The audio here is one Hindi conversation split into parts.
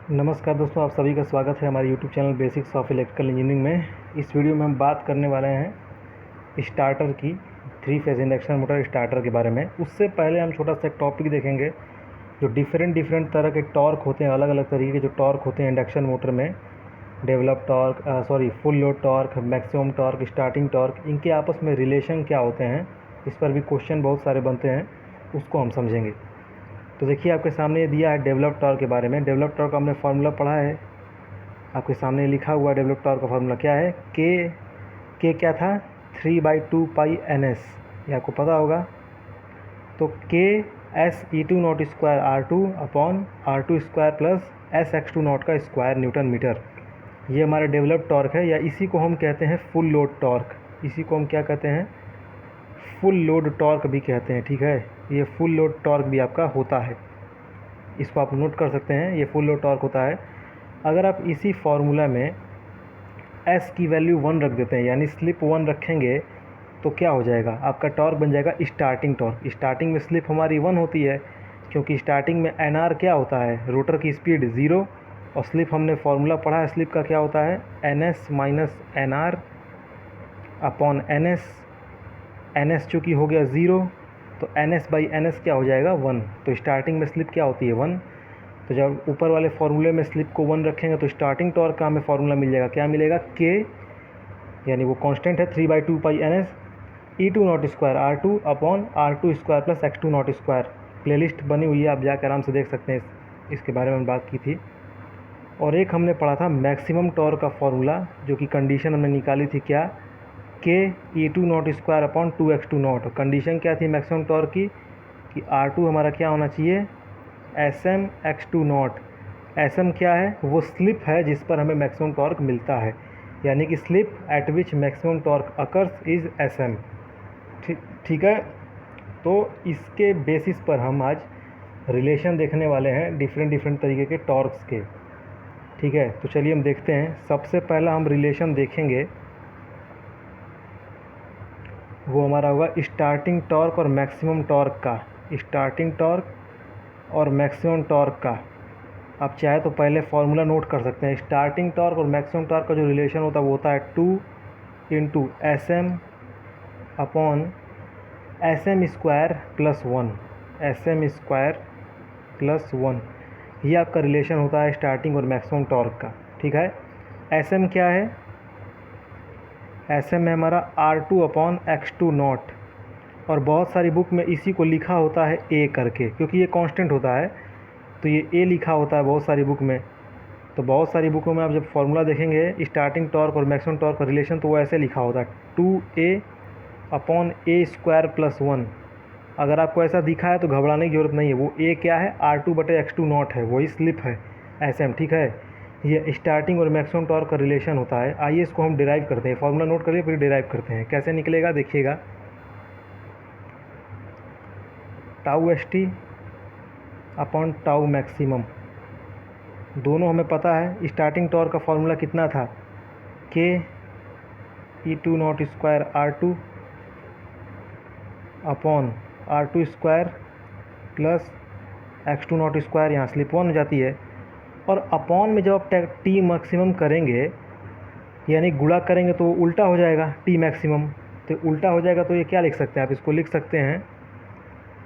नमस्कार दोस्तों, आप सभी का स्वागत है हमारे YouTube channel basics of electrical engineering में। इस वीडियो में हम बात करने वाले हैं स्टार्टर की, 3 फेज इंडक्शन मोटर स्टार्टर के बारे में। उससे पहले हम छोटा सा एक टॉपिक देखेंगे जो डिफरेंट तरह के टॉर्क होते हैं, अलग अलग तरीके के जो टॉर्क होते हैं इंडक्शन मोटर में। Develop torque, full load torque, maximum torque, starting torque, इनके आपस में रिलेशन क्या होते हैं, इस पर भी क्वेश्चन बहुत सारे बनते हैं, उसको हम समझेंगे। तो देखिए, आपके सामने ये दिया है डेवलप टॉर्क के बारे में। डेवलप टॉर्क का हमने फार्मूला पढ़ा है, आपके सामने लिखा हुआ डेवलप टॉर्क का फार्मूला क्या है। के क्या था, 3/2 पाई NS, ये आपको पता होगा। तो के SE2 not square R2 upon R2 square plus SX2 not का स्क्वायर न्यूटन मीटर, ये हमारा डेवलप टॉर्क है, या इसी को हम कहते हैं फुल लोड टॉर्क। इसी को हम क्या कहते हैं, फुल लोड टॉर्क भी कहते हैं। ठीक है, ये फुल लोड टॉर्क भी आपका होता है, इसको आप नोट कर सकते हैं, ये फुल लोड टॉर्क होता है। अगर आप इसी फार्मूला में S की वैल्यू 1 रख देते हैं, यानी स्लिप 1 रखेंगे, तो क्या हो जाएगा, आपका टॉर्क बन जाएगा स्टार्टिंग टॉर्क। स्टार्टिंग में स्लिप हमारी 1 होती है, क्योंकि स्टार्टिंग में NR क्या होता है, रोटर की स्पीड 0, और स्लिप हमने फार्मूला पढ़ा है स्लिप का क्या होता है, NS minus NR upon NS। NS चूँकि हो गया 0, तो NS/NS क्या हो जाएगा, 1। तो स्टार्टिंग में स्लिप क्या होती है, 1। तो जब ऊपर वाले फार्मूले में स्लिप को 1 रखेंगे तो स्टार्टिंग टॉर्क का हमें फार्मूला मिल जाएगा, क्या मिलेगा, के, यानी वो कांस्टेंट है 3/2 पाई NS E2 not square R2 upon R2 square plus X2 not square. Playlist बनी हुई है, आप जाकर आराम से देख सकते हैं, इसके बारे में बात की थी। और एक हमने पढ़ा था मैक्सिमम टॉर्क का फार्मूला, जो कि कंडीशन हमने निकाली थी, क्या, के E2 not square upon 2X2 not. Condition क्या थी मैक्सिमम टॉर्क की, कि R2 हमारा क्या होना चाहिए, SM X2 नॉट। SM क्या है, वो स्लिप है जिस पर हमें मैक्सिमम टॉर्क मिलता है, यानी कि slip eight which maximum torque occurs is SM। ठीक है, तो इसके बेसिस पर हम आज रिलेशन देखने वाले हैं डिफरेंट तरीके के टॉर्क्स के। ठीक है, तो चलिए हम देखते हैं। सबसे पहला हम रिलेशन देखेंगे, वो हमारा होगा स्टार्टिंग टॉर्क और मैक्सिमम टॉर्क का। स्टार्टिंग टॉर्क और मैक्सिमम टॉर्क का आप चाहे तो पहले फार्मूला नोट कर सकते हैं। स्टार्टिंग टॉर्क और मैक्सिमम टॉर्क का जो रिलेशन होता है वो होता है 2 × SM upon SM square plus 1। SM square plus 1, ये आपका रिलेशन होता है स्टार्टिंग और मैक्सिमम टॉर्क का। ठीक है, SM क्या है, SM है हमारा R2 अपॉन X2 नॉट, और बहुत सारी बुक में इसी को लिखा होता है A करके, क्योंकि ये कांस्टेंट होता है, तो ये A लिखा होता है बहुत सारी बुक में। तो बहुत सारी बुकों में आप जब फार्मूला देखेंगे स्टार्टिंग टॉर्क और मैक्सिमम टॉर्क का रिलेशन, तो वो ऐसे लिखा होता है 2A upon A square plus 1। अगर आपको ऐसा दिखा है तो घबराने की ज़रूरत नहीं है, वो A क्या है, R2/X2 नॉट है, वही स्लिप है SM। ठीक है, ये स्टार्टिंग और मैक्सिमम टॉर्क का रिलेशन होता है। आइए इसको हम डिराइव करते हैं, फार्मूला नोट करिए फिर डिराइव करते हैं। कैसे निकलेगा देखिएगा, tau ST upon tau maximum, दोनों हमें पता है। स्टार्टिंग टॉर्क का फार्मूला कितना था, के E2 not square R2 upon R2 square plus X2 not square, यहाँ स्लिप 1 हो जाती है। और अपॉन में जब आप टी मैक्सिमम करेंगे, यानी गुणा करेंगे, तो उल्टा हो जाएगा टी मैक्सिमम। तो उल्टा हो जाएगा तो ये क्या लिख सकते हैं, आप इसको लिख सकते हैं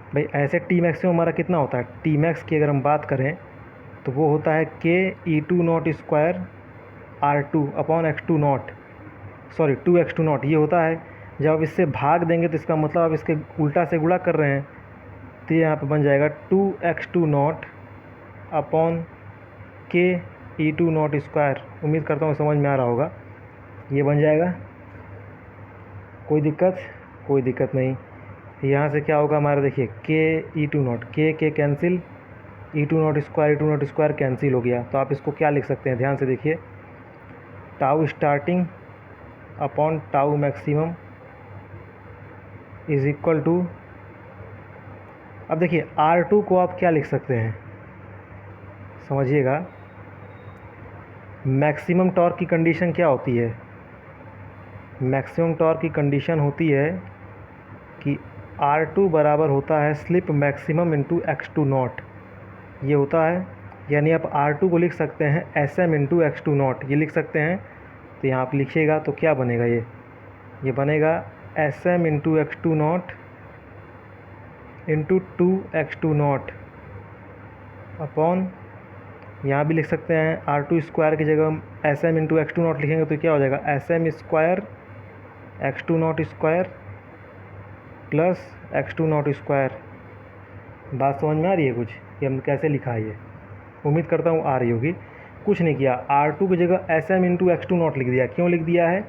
भाई, ऐसे टी मैक्सिमम हमारा कितना होता है, टी मैक्स की अगर हम बात करें तो वो होता है के E2 not square R2 upon X2 not, sorry 2X2 not, ये होता है। जब आप इससे भाग देंगे तो इसका मतलब आप इसके उल्टा से गुणा कर रहे हैं, तो ये यहाँ पे बन जाएगा 2X2 नॉट अपॉन के E2 नॉट स्क्वायर। उम्मीद करता हूँ समझ में आ रहा होगा, ये बन जाएगा। कोई दिक्कत नहीं। यहाँ से क्या होगा हमारा, देखिए के E2 नॉट, के cancel, E2 not square cancel हो गया। तो आप इसको क्या लिख सकते हैं, ध्यान से देखिए, tau starting upon tau maximum is equal to, अब देखिए R2 को आप क्या लिख सकते हैं, समझिएगा, मैक्सिमम टॉर्क की कंडीशन क्या होती है, मैक्सिमम टॉर्क की कंडीशन होती है कि R2 बराबर होता है slip maximum into X2 naught, ये होता है। यानी आप R2 को लिख सकते हैं SM इंटू x2 नॉट, ये लिख सकते हैं। तो यहाँ आप लिखिएगा तो क्या बनेगा, ये बनेगा SM into x2 not into 2x2 not upon, यहाँ भी लिख सकते हैं R2 स्क्वायर की जगह हम SM इंटू x2 नॉट लिखेंगे तो क्या हो जाएगा SM square x2 not square plus x2 not square. बात समझ में आ रही है कुछ, ये हम कैसे लिखा है, ये उम्मीद करता हूँ आ रही होगी। कुछ नहीं किया, R2 की जगह SM इंटू x2 नॉट लिख दिया। क्यों लिख दिया है,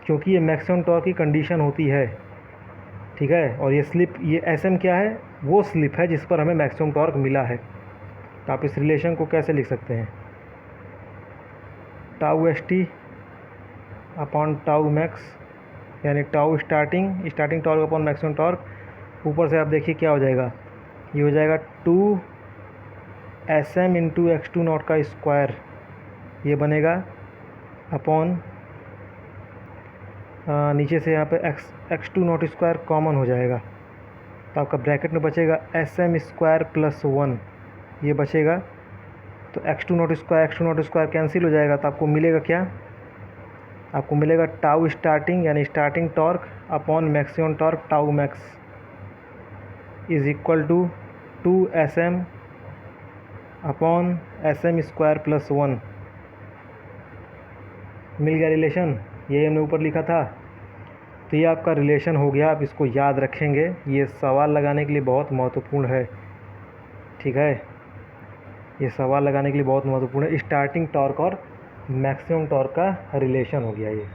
क्योंकि ये मैक्सिमम टॉर्क की कंडीशन होती है, ठीक है। और ये स्लिप, ये SM क्या है, वो स्लिप है जिस पर हमें मैक्सिमम टॉर्क मिला है। तो आप इस रिलेशन को कैसे लिख सकते हैं, tau ST upon tau max, यानी tau starting torque upon maximum torque. ऊपर से आप देखिए क्या हो जाएगा, ये हो जाएगा 2 SM इंटू x2 नॉट का स्क्वायर, ये बनेगा अपॉन नीचे से यहाँ पे x2 नॉट स्क्वायर कॉमन हो जाएगा, तो आपका ब्रैकेट में बचेगा SM स्क्वायर प्लस 1, ये बचेगा। तो x2 नॉट स्क्वायर कैंसिल हो जाएगा, तो आपको मिलेगा क्या, आपको मिलेगा टाउ स्टार्टिंग यानी starting torque upon maximum torque tau max is equal to 2SM upon SM square plus 1। मिल गया रिलेशन, ये हमने ऊपर लिखा था। तो ये आपका रिलेशन हो गया, आप इसको याद रखेंगे, ये सवाल लगाने के लिए बहुत महत्वपूर्ण है, ठीक है। ये सवाल लगाने के लिए बहुत महत्वपूर्ण है। स्टार्टिंग टॉर्क और मैक्सिमम टॉर्क का रिलेशन हो गया ये,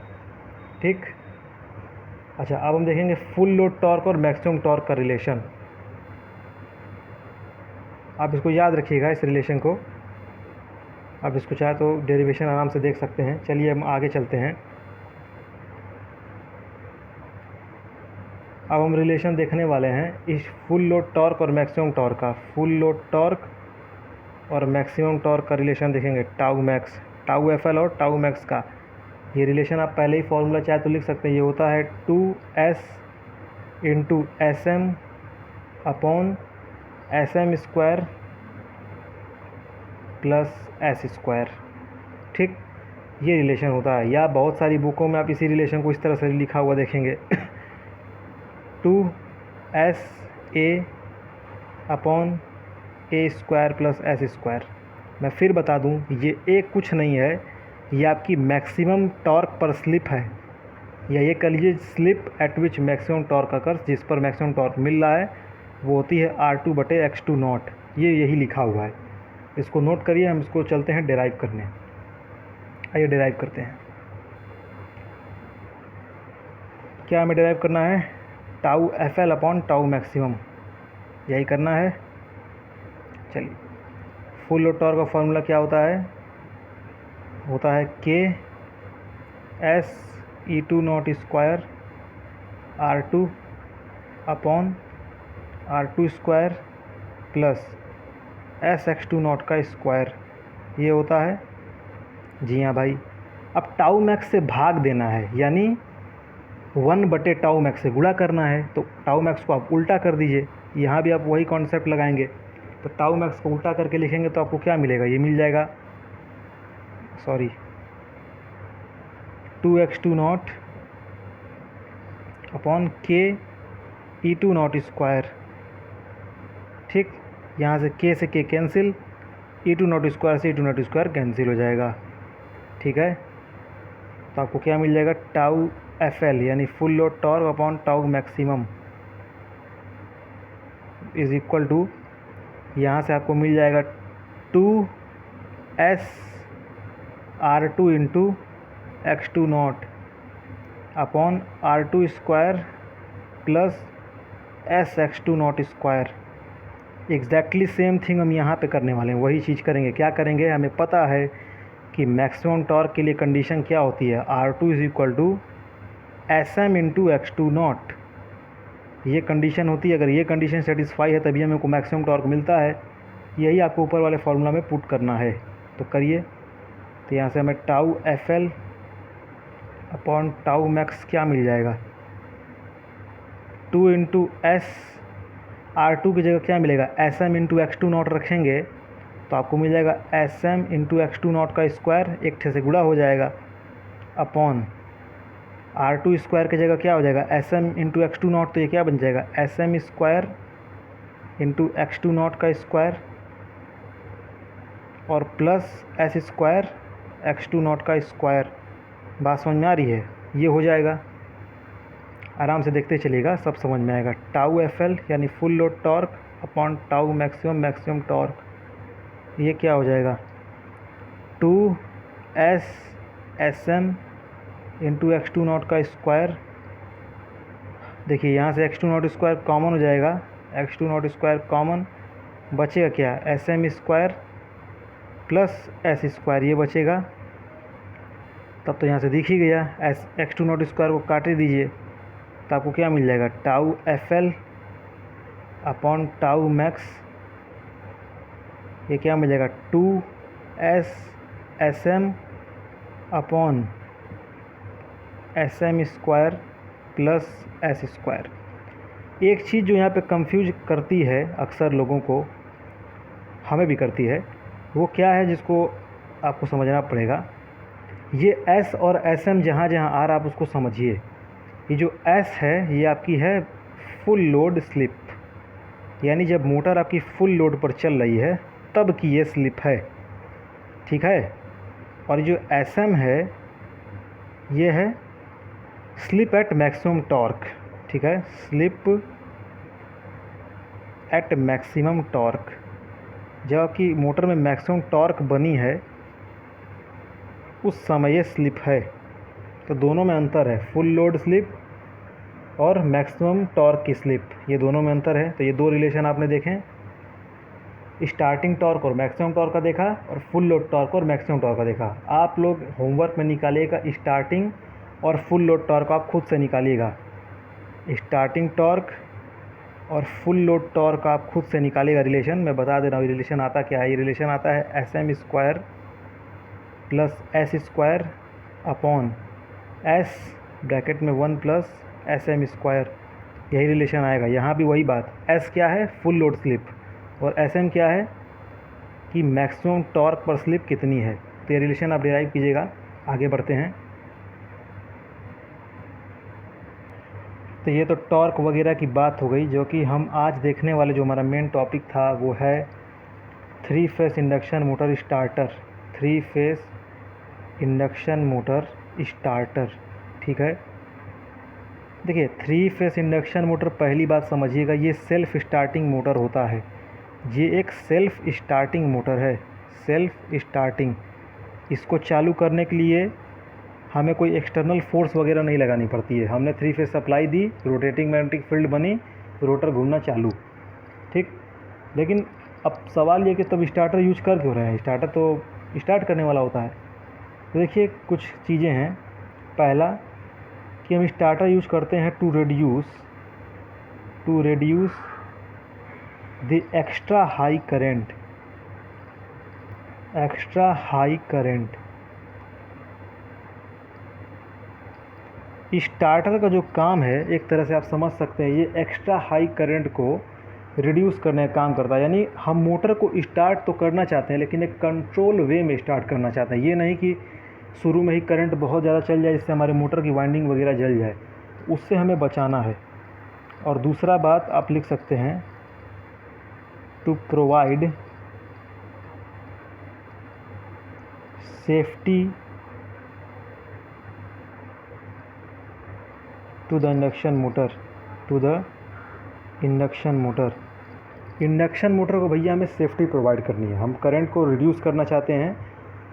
ठीक। अच्छा, अब हम देखेंगे फुल लोड टॉर्क और मैक्सिमम टॉर्क का रिलेशन। आप इसको याद रखिएगा, इस रिलेशन को। आप इसको चाहे तो डेरिवेशन आराम से देख सकते हैं। चलिए हम आगे चलते हैं। अब हम रिलेशन देखने वाले हैं इस फुल लोड टॉर्क और मैक्सिमम टॉर्क का। फुल लोड टॉर्क और मैक्सिमम टॉर्क का रिलेशन देखेंगे, टाउ मैक्स, टाउ FL और टाउ मैक्स का। ये रिलेशन आप पहले ही फॉर्मूला चाहे तो लिख सकते हैं। ये होता है 2S into SM upon SM square plus S square, ठीक। ये रिलेशन होता है, या बहुत सारी बुकों में आप इसी रिलेशन को इस तरह से लिखा हुआ देखेंगे 2SA upon A square plus S square. मैं फिर बता दूं, ये एक कुछ नहीं है, ये आपकी मैक्सिमम टॉर्क पर स्लिप है, या ये कह लीजिए स्लिप एट विच मैक्सिमम टॉर्क अकर्स, जिस पर मैक्सिमम टॉर्क मिल रहा है वो होती है R2/x2 नॉट। ये यही लिखा हुआ है, इसको नोट करिए। हम इसको चलते हैं डेराइव करने। आइए डेराइव करते हैं। क्या हमें डेराइव करना है, tau FL upon tau maximum, यही करना है। चलिए, फुल लोड टॉर्क का फॉर्मूला क्या होता है, होता है KS E2 not square R2 upon R2 square plus SX2 not का स्क्वायर, ये होता है। जी हाँ भाई, अब टाउ मैक्स से भाग देना है, यानी 1/टाउ मैक्स से गुणा करना है। तो टाउ मैक्स को आप उल्टा कर दीजिए, यहाँ भी आप वही कॉन्सेप्ट लगाएंगे। तो टाउ मैक्स को उल्टा करके लिखेंगे तो आपको क्या मिलेगा, ये मिल जाएगा, sorry 2x2 not upon K E2 not square, ठीक। यहाँ से K से K cancel, E2 not square से E2 नॉट स्क्वायर कैंसिल हो जाएगा, ठीक है। तो आपको क्या मिल जाएगा, टाउ FL यानी full load torque upon tau maximum is equal to, यहाँ से आपको मिल जाएगा 2S R2 into x2 naught upon R2 square plus SX2 naught square. Exactly same thing हम यहाँ पे करने वाले हैं, वही चीज़ करेंगे। क्या करेंगे, हमें पता है कि मैक्सिमम टॉर्क के लिए कंडीशन क्या होती है, R2 is equal to SM into x2 naught, ये कंडीशन होती है। अगर ये कंडीशन सेटिस्फाई है तभी हमें को मैक्सिमम टॉर्क मिलता है। यही आपको ऊपर वाले फार्मूला में पुट करना है, तो करिए। तो यहाँ से हमें tau FL upon tau max क्या मिल जाएगा, 2 इंटू S R2 की जगह क्या मिलेगा, SM इंटू x2 नॉट रखेंगे तो आपको मिल जाएगा SM इंटू x2 नॉट का स्क्वायर, एक ठे से गुणा हो जाएगा, अपॉन R2 स्क्वायर की जगह क्या हो जाएगा SM इंटू x2 नॉट, तो ये क्या बन जाएगा SM square into x2 not का स्क्वायर और plus S square x2 not का स्क्वायर। बात समझ में आ रही है? ये हो जाएगा, आराम से देखते चलिएगा, सब समझ में आएगा। टाउ FL यानी full load torque upon tau maximum torque, ये क्या हो जाएगा 2S SM into x2 not का स्क्वायर। देखिए यहाँ से x2 नॉट स्क्वायर कॉमन हो जाएगा, x2 नॉट स्क्वायर कॉमन, बचेगा क्या SM square plus S square, ये बचेगा। तब तो यहाँ से दिख ही गया, x2 नॉट स्क्वायर को काट ही दीजिए तो आपको क्या मिल जाएगा tau FL upon tau max, ये क्या मिल जाएगा 2S SM upon SM square plus S square. एक चीज़ जो यहाँ पे कंफ्यूज करती है अक्सर लोगों को, हमें भी करती है, वो क्या है जिसको आपको समझना पड़ेगा। ये S और SM जहाँ जहाँ आ रहा आप उसको समझिए। ये जो S है ये आपकी है फुल लोड स्लिप, यानी जब मोटर आपकी फुल लोड पर चल रही है तब की ये स्लिप है, ठीक है। और जो SM है ये है स्लिप एट मैक्सिमम टॉर्क, ठीक है, स्लिप एट मैक्सिमम टॉर्क। जब कि मोटर में मैक्सिमम टॉर्क बनी है उस समय ये स्लिप है, तो दोनों में अंतर है, फुल लोड स्लिप और मैक्सिमम टॉर्क की स्लिप, ये दोनों में अंतर है। तो ये दो रिलेशन आपने देखें, स्टार्टिंग टॉर्क और मैक्सिमम टॉर्क का देखा और फुल लोड टॉर्क और मैक्सिमम टॉर्क का देखा। आप लोग होमवर्क में निकालिएगा स्टार्टिंग और फुल लोड टॉर्क आप खुद से निकालिएगा, स्टार्टिंग टॉर्क और फुल लोड टॉर्क आप खुद से निकालिएगा। रिलेशन मैं बता दे रहा हूँ, रिलेशन आता क्या है, ये रिलेशन आता है SM square plus S square upon S bracket में 1 प्लस SM स्क्वायर, यही रिलेशन आएगा। यहाँ भी वही बात, S क्या है फुल लोड स्लिप और SM क्या है कि मैक्सिमम टॉर्क पर स्लिप कितनी है। तो ये रिलेशन आप डिराइव कीजिएगा। आगे बढ़ते हैं। तो ये तो टॉर्क वगैरह की बात हो गई। जो कि हम आज देखने वाले जो हमारा मेन टॉपिक था वो है 3 phase induction motor starter, 3 phase induction motor starter, ठीक है। देखिए 3 फेस इंडक्शन मोटर, पहली बात समझिएगा ये सेल्फ स्टार्टिंग मोटर होता है। ये एक सेल्फ स्टार्टिंग मोटर है, सेल्फ स्टार्टिंग। इसको चालू करने के लिए हमें कोई एक्सटर्नल फोर्स वगैरह नहीं लगानी पड़ती है। हमने 3 फेस सप्लाई दी, रोटेटिंग मैग्नेटिक फील्ड बनी, रोटर घूमना चालू, ठीक। लेकिन अब सवाल ये कि तब स्टार्टर यूज कर क्यों रहे हैं, स्टार्टर तो स्टार्ट करने वाला होता है। तो देखिए कुछ चीज़ें हैं। पहला कि हम स्टार्टर यूज करते हैं to reduce the extra high current. Starter का जो काम है एक तरह से आप समझ सकते हैं, ये एक्स्ट्रा हाई करंट को रिड्यूस करने का काम करता है। यानी हम मोटर को स्टार्ट तो करना चाहते हैं लेकिन एक कंट्रोल वे में स्टार्ट करना चाहते हैं। ये नहीं कि शुरू में ही करंट बहुत ज़्यादा चल जाए जिससे हमारे मोटर की वाइंडिंग वगैरह जल जाए, उससे हमें बचाना है। और दूसरा बात आप लिख सकते हैं to provide safety to the induction motor. Induction motor को भैया हमें सेफ्टी प्रोवाइड करनी है। हम करंट को रिड्यूस करना चाहते हैं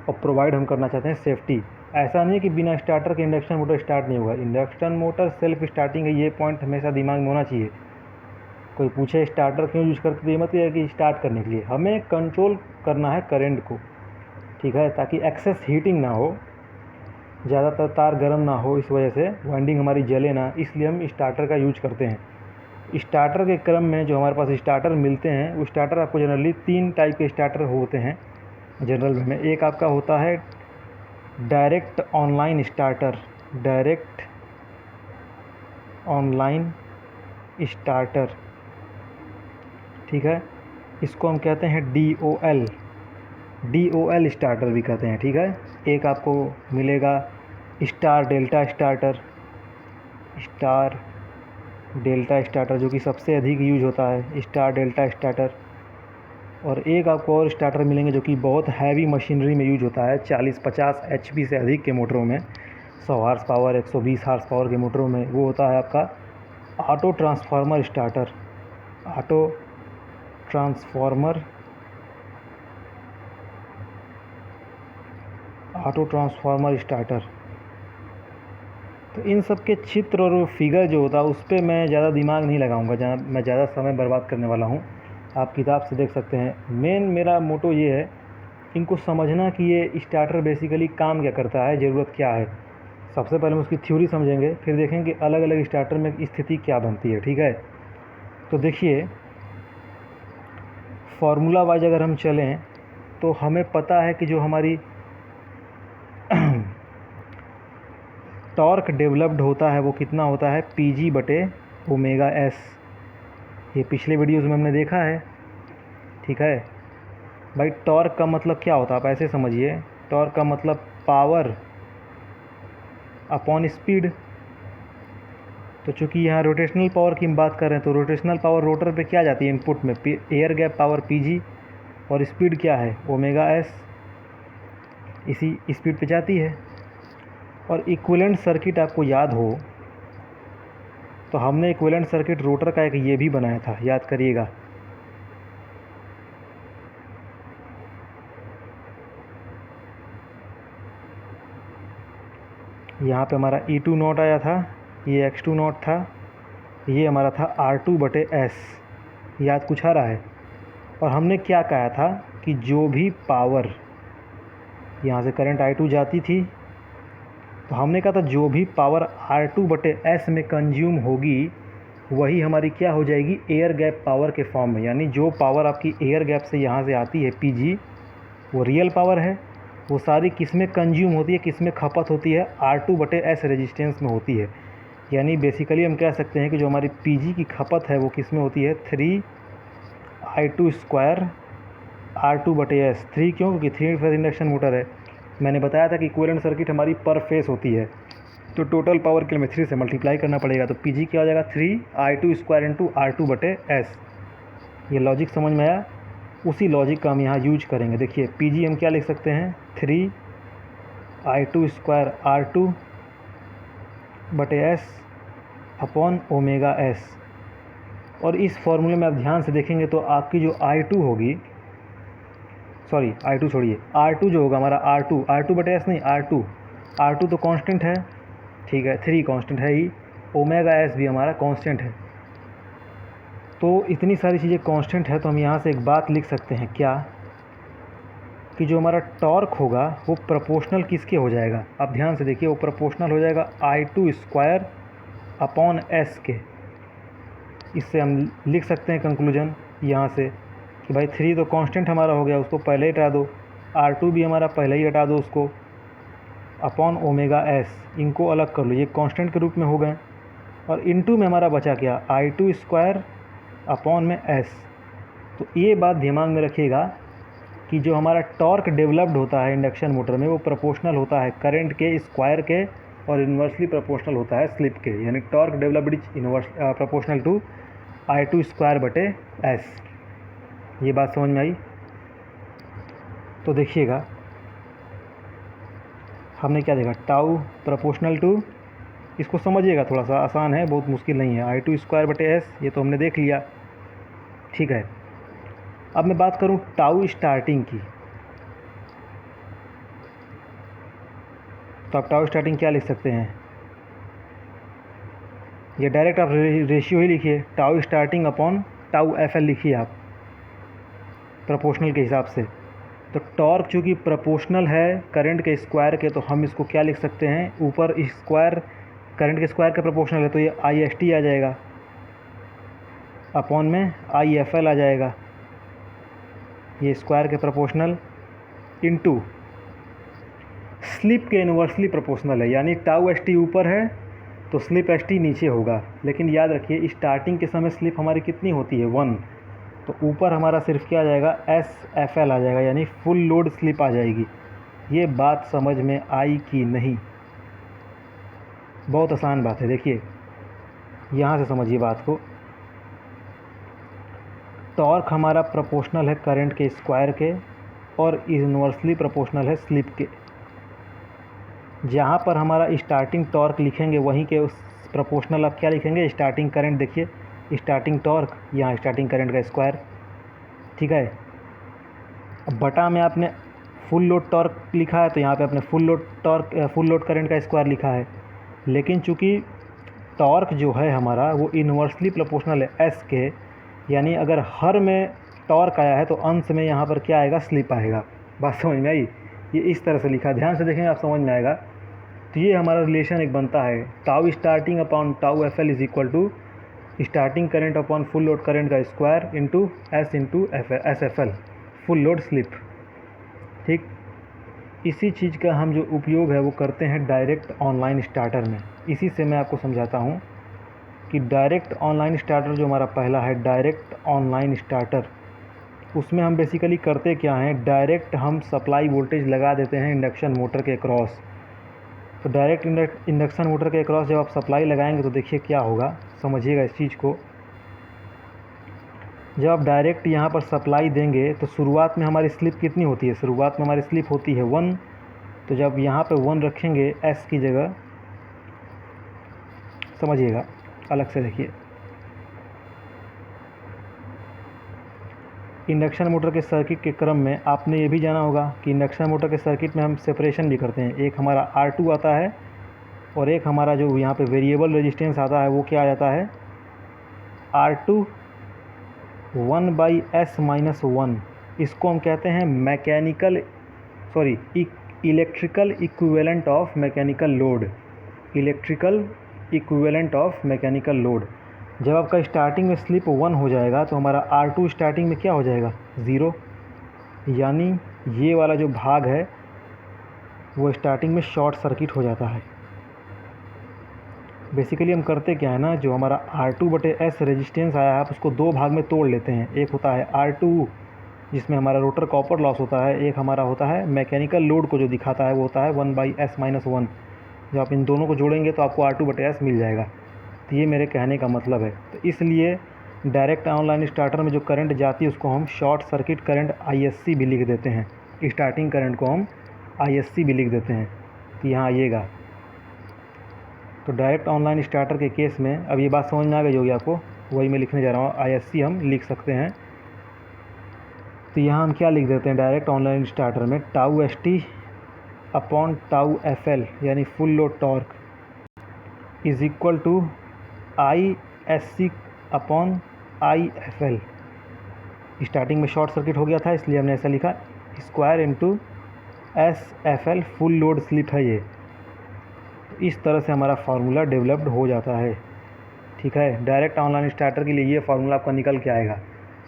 और प्रोवाइड हम करना चाहते हैं सेफ्टी। ऐसा नहीं कि बिना स्टार्टर के इंडक्शन मोटर स्टार्ट नहीं होगा। इंडक्शन मोटर सेल्फ स्टार्टिंग है, ये पॉइंट हमेशा दिमाग में होना चाहिए। कोई पूछे स्टार्टर क्यों यूज करते, तो ये मत है कि स्टार्ट करने के लिए, हमें कंट्रोल करना है करंट को, ठीक है, ताकि एक्सेस हीटिंग ना हो, ज़्यादातर तार गर्म ना हो, इस वजह से वाइंडिंग हमारी जले ना, इसलिए हम स्टार्टर का यूज करते हैं। स्टार्टर के क्रम में जो हमारे पास स्टार्टर मिलते हैं, वो स्टार्टर आपको जनरली 3 टाइप के स्टार्टर होते हैं जनरल में। एक आपका होता है डायरेक्ट ऑनलाइन स्टार्टर, ठीक है, इसको हम कहते हैं DOL, DOL स्टार्टर भी कहते हैं, ठीक है। एक आपको मिलेगा star delta starter, star delta starter जो कि सबसे अधिक यूज होता है, स्टार डेल्टा स्टार्टर। और एक आपको और स्टार्टर मिलेंगे जो कि बहुत हैवी मशीनरी में यूज होता है, 40-50 HP से अधिक के मोटरों में, 100 हार्स पावर 120 हार्स पावर के मोटरों में, वो होता है आपका auto transformer starter. Auto transformer starter. तो इन सब के चित्र और फिगर जो होता है उस पर मैं ज़्यादा दिमाग नहीं लगाऊंगा, जहाँ मैं ज़्यादा समय बर्बाद करने वाला हूँ। आप किताब से देख सकते हैं। मेन मेरा मोटो ये है इनको समझना कि ये स्टार्टर बेसिकली काम क्या करता है, ज़रूरत क्या है। सबसे पहले हम उसकी थ्योरी समझेंगे, फिर देखेंगे अलग अलग स्टार्टर में स्थिति क्या बनती है, ठीक है। तो देखिए, फार्मूला वाइज अगर हम चलें तो हमें पता है कि जो हमारी टॉर्क डेवलप्ड होता है वो कितना होता है, PG/ω/S। ये पिछले वीडियोज़ में हमने देखा है, ठीक है भाई। टॉर्क का मतलब क्या होता है, आप ऐसे समझिए, टॉर्क का मतलब पावर अपॉन स्पीड। तो चूँकि यहाँ रोटेशनल पावर की हम बात कर रहे हैं, तो रोटेशनल पावर रोटर पे क्या जाती है इनपुट में, एयर गैप पावर PG, और स्पीड क्या है, ω/S, इसी स्पीड पे जाती है। और इक्विवेलेंट सर्किट आपको याद हो तो हमने इक्विवेलेंट सर्किट रोटर का एक ये भी बनाया था, याद करिएगा। यहाँ पे हमारा E2 नॉट आया था, ये X2 नॉट था, ये हमारा था R2/S, याद कुछ आ रहा है। और हमने क्या कहा था कि जो भी पावर यहाँ से करंट I2 जाती थी, तो हमने कहा था जो भी पावर R2/S में कंज्यूम होगी वही हमारी क्या हो जाएगी, एयर गैप पावर के फॉर्म में। यानी जो पावर आपकी एयर गैप से यहाँ से आती है PG, वो रियल पावर है, वो सारी किस में कंज्यूम होती है, किस में खपत होती है, R2/S रेजिस्टेंस में होती है। यानी बेसिकली हम कह सकते हैं कि जो हमारी PG की खपत है वो किस में होती है, 3I2² R2/S। 3 क्यों, क्योंकि 3 फेज इंडक्शन मोटर है। मैंने बताया था कि इक्विवेलेंट सर्किट हमारी पर फेस होती है, तो टोटल पावर के लिए 3 से मल्टीप्लाई करना पड़ेगा। तो PG क्या हो जाएगा, 3I2² R2/S। ये लॉजिक समझ में आया। उसी लॉजिक का हम यहाँ यूज करेंगे। देखिए PG हम क्या लिख सकते हैं, 3I2² R2/S अपॉन ω/S। और इस फॉर्मूले में आप ध्यान से देखेंगे तो आपकी जो I2 होगी, सॉरी I2 छोड़िए, R2 जो होगा हमारा R2/S नहीं, R2 तो कांस्टेंट है, ठीक है, 3 कांस्टेंट है ही, ω/S भी हमारा कांस्टेंट है। तो इतनी सारी चीज़ें कांस्टेंट है, तो हम यहाँ से एक बात लिख सकते हैं क्या, कि जो हमारा टॉर्क होगा वो प्रोपोर्शनल किसके हो जाएगा। आप ध्यान से देखिए, वो प्रोपोर्शनल हो जाएगा I2² अपॉन S के। इससे हम लिख सकते हैं कंक्लूजन यहाँ से कि भाई 3 तो कांस्टेंट हमारा हो गया, उसको पहले ही हटा दो, R2 भी हमारा पहले ही हटा दो उसको, अपॉन ω/S, इनको अलग कर लो, ये कांस्टेंट के रूप में हो गए। और इनटू में हमारा बचा क्या, I2² अपॉन में S। तो ये बात दिमाग में रखिएगा कि जो हमारा टॉर्क डेवलप्ड होता है इंडक्शन मोटर में वो प्रोपोर्शनल होता है करंट के स्क्वायर के, और इन्वर्सली प्रोपोर्शनल होता है स्लिप के। यानी torque developed is inverse proportional to I2²/S। ये बात समझ में आई। तो देखिएगा हमने क्या देखा, टाउ प्रोपोर्शनल टू, इसको समझिएगा, थोड़ा सा आसान है, बहुत मुश्किल नहीं है। I2²/S ये तो हमने देख लिया, ठीक है। अब मैं बात करूं टाउ स्टार्टिंग की, तो आप टाउ स्टार्टिंग क्या लिख सकते हैं, ये डायरेक्ट आप रेशियो ही लिखिए, tau starting upon tau FL लिखिए आप प्रोपोर्शनल के हिसाब से। तो टॉर्क चूँकि प्रोपोर्शनल है करंट के स्क्वायर के, तो हम इसको क्या लिख सकते हैं, ऊपर स्क्वायर करंट के स्क्वायर का प्रोपोर्शनल है तो ये IST आ जाएगा, अपॉन में IFL आ जाएगा, ये स्क्वायर के प्रोपोर्शनल, इनटू स्लिप के इन्वर्सली प्रोपोर्शनल है। यानी टाउ ST ऊपर है तो स्लिप ST नीचे होगा। लेकिन याद रखिए स्टार्टिंग के समय स्लिप हमारी कितनी होती है, 1। तो ऊपर हमारा सिर्फ क्या आ जाएगा, SFL आ जाएगा, यानी फुल लोड स्लिप आ जाएगी। ये बात समझ में आई कि नहीं? बहुत आसान बात है। देखिए यहाँ से समझिए बात को। टॉर्क हमारा प्रोपोर्शनल है करंट के स्क्वायर के और इन्वर्सली प्रोपोर्शनल है स्लिप के। जहाँ पर हमारा स्टार्टिंग टॉर्क लिखेंगे वहीं के उस प्रोपोर्शनल आप क्या लिखेंगे, स्टार्टिंग करंट। देखिए स्टार्टिंग टॉर्क, यहाँ स्टार्टिंग करंट का स्क्वायर, ठीक है। अब बटा में आपने फुल लोड टॉर्क लिखा है तो यहाँ पे आपने फुल लोड करंट का स्क्वायर लिखा है। लेकिन चूँकि टॉर्क जो है हमारा वो इन्वर्सली प्रोपोर्शनल है एस के, यानी अगर हर में टॉर्क आया है तो अंश में यहाँ पर क्या आएगा, स्लिप आएगा। बात समझ में आई? ये इस तरह से लिखा है, ध्यान से देखेंगे आप समझ में आएगा। तो ये हमारा रिलेशन एक बनता है, tau starting upon tau FL is equal to starting current upon full load current का square into SFL full load slip, ठीक। इसी चीज़ का हम जो उपयोग है वो करते हैं डायरेक्ट ऑनलाइन स्टार्टर में। इसी से मैं आपको समझाता हूँ कि डायरेक्ट ऑनलाइन स्टार्टर जो हमारा पहला है, डायरेक्ट ऑनलाइन स्टार्टर, उसमें हम बेसिकली करते क्या हैं, डायरेक्ट हम सप्लाई वोल्टेज लगा देते हैं इंडक्शन मोटर के क्रॉस। तो डायरेक्ट इंडक्शन मोटर के क्रॉस जब आप सप्लाई लगाएंगे तो देखिए क्या होगा, समझिएगा इस चीज़ को। जब आप डायरेक्ट यहाँ पर सप्लाई देंगे तो शुरुआत में हमारी स्लिप कितनी होती है, शुरुआत में हमारी स्लिप होती है 1। तो जब यहाँ पे 1 रखेंगे S की जगह, समझिएगा अलग से देखिए। इंडक्शन मोटर के सर्किट के क्रम में आपने ये भी जाना होगा कि इंडक्शन मोटर के सर्किट में हम सेपरेशन भी करते हैं। एक हमारा R2 आता है और एक हमारा जो यहाँ पे वेरिएबल रेजिस्टेंस आता है वो क्या आ जाता है, R2 1/S-1। इसको हम कहते हैं electrical equivalent of mechanical load. Electrical equivalent of mechanical load. जब आपका स्टार्टिंग में स्लिप 1 हो जाएगा तो हमारा R2 स्टार्टिंग में क्या हो जाएगा, 0। यानी ये वाला जो भाग है वो स्टार्टिंग में शॉर्ट सर्किट हो जाता है। बेसिकली हम करते क्या है ना, जो हमारा R2/S रेजिस्टेंस आया है आप उसको दो भाग में तोड़ लेते हैं। एक होता है R2 जिसमें हमारा रोटर कॉपर लॉस होता है, एक हमारा होता है मैकेनिकल लोड को जो दिखाता है वो होता है 1/S-1। जब आप इन दोनों को जोड़ेंगे तो आपको R2/S मिल जाएगा। तो ये मेरे कहने का मतलब है। तो इसलिए डायरेक्ट ऑनलाइन स्टार्टर में जो करंट जाती है उसको हम शॉर्ट सर्किट करंट ISC भी लिख देते हैं। स्टार्टिंग करंट को हम ISC भी लिख देते हैं। तो यहाँ आइएगा, तो डायरेक्ट ऑनलाइन स्टार्टर के केस में अब ये बात समझ में आ गई होगी आपको, वही मैं लिखने जा रहा हूँ। ISC हम लिख सकते हैं। तो यहाँ हम क्या लिख देते हैं डायरेक्ट ऑनलाइन स्टार्टर में, tau ST upon tau FL यानी full load torque is equal to ISC upon IFL। Starting में शॉर्ट सर्किट हो गया था इसलिए हमने ऐसा लिखा, square into SFL full load slip है ये। इस तरह से हमारा फार्मूला डेवलप्ड हो जाता है, ठीक है। डायरेक्ट ऑनलाइन स्टार्टर के लिए ये फार्मूला आपका निकल के आएगा,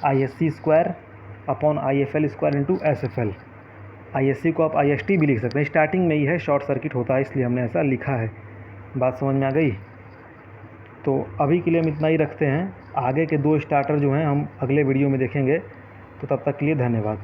ISC square upon IFL square into SFL। ISC को आप IST भी लिख सकते हैं, स्टार्टिंग में ही है, शॉर्ट सर्किट होता है इसलिए हमने ऐसा लिखा है। बात समझ में आ गई? तो अभी के लिए हम इतना ही रखते हैं। आगे के 2 स्टार्टर जो हैं हम अगले वीडियो में देखेंगे। तो तब तक के लिए धन्यवाद।